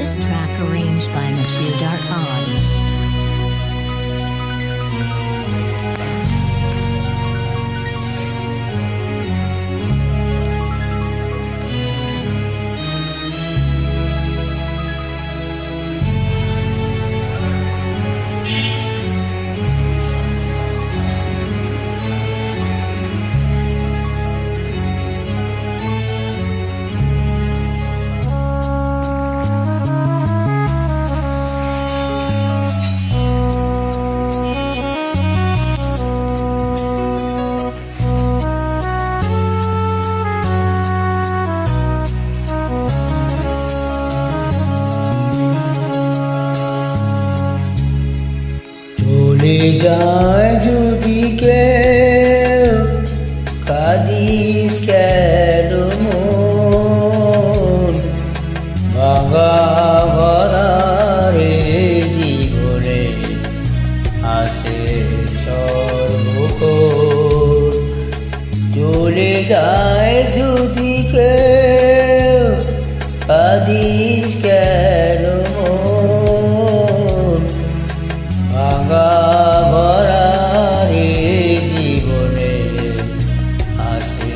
This track arranged by Monsieur Darkhan. চলে যায় যদি কেউ, কাঁদিস কেন মন? ভাঙা ভরারে জীবনে আসে সর্বক্ষণ। চলে যায় যদি কেউ, কাঁদিস কেন মন? ভাঙা ভরারে জীবনে আসে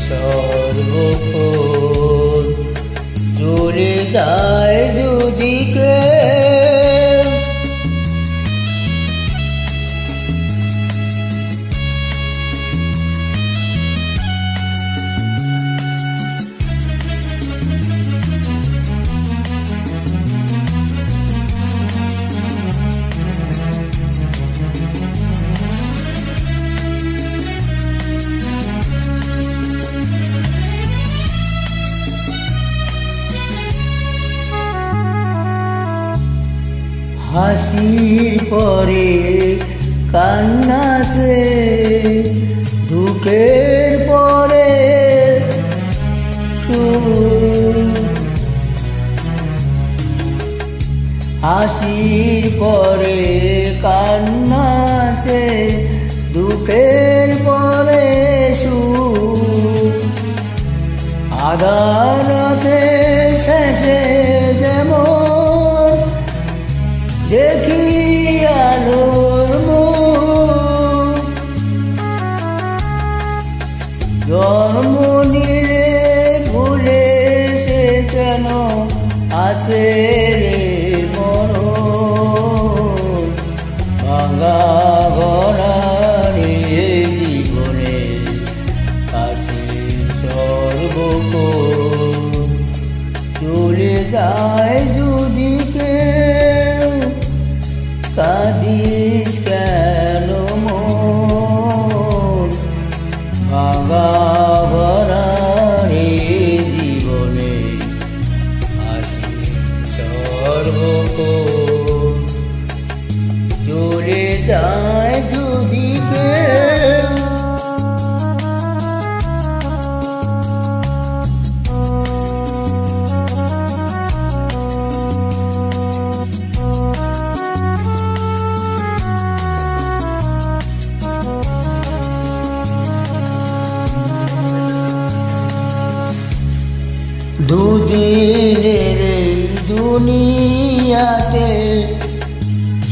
সর্বক্ষণ। চলে যায় যদি কেউ, হাসির পরে কান্না সে, দুঃখের পরে সুখ। হাসির পরে কান্না সে, দুঃখের পরে সুখ। আদালতে শেষে যেমন দেখি আলোর মুখ, জন্ম নিলে ভুলে সে কেন আসে রে মরণ? ভাঙা গড়ারে জীবনে আসে সর্বক্ষণ। চলে যায় যদি কেউ, কাঁদিস কেন মন? ভাঙা ভরারে জীবনে আসে সর্বক্ষণ। চলে যায় যদি কেউ, দুদিনের এই দুনিয়াতে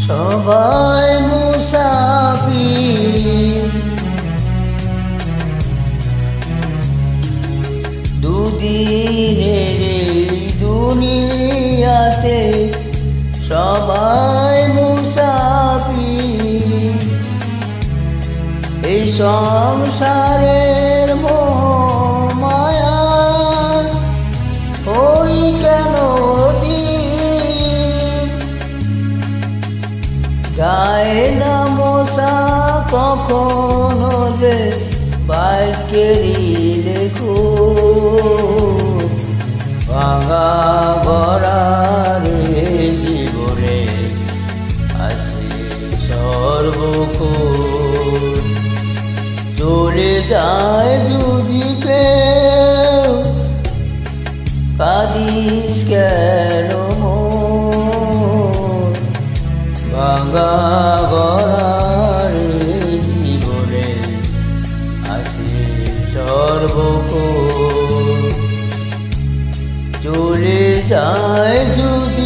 সবাই মুসাফির। দুদিনের এই দুনিয়াতে সবাই মুসাফির। এই সংসারের মায়া ওই কেন দিন যায় না মশা কখনো যে ভাগ্যেরই লেখক। ভাঙা ভরারে জীবনে আসে সর্বক্ষণ। চলে যায় যদি কেউ, কাঁদিস কেন মন? ভাঙা গড়ারে জীবনে আসে সর্বক্ষণ। চলে যায় যদি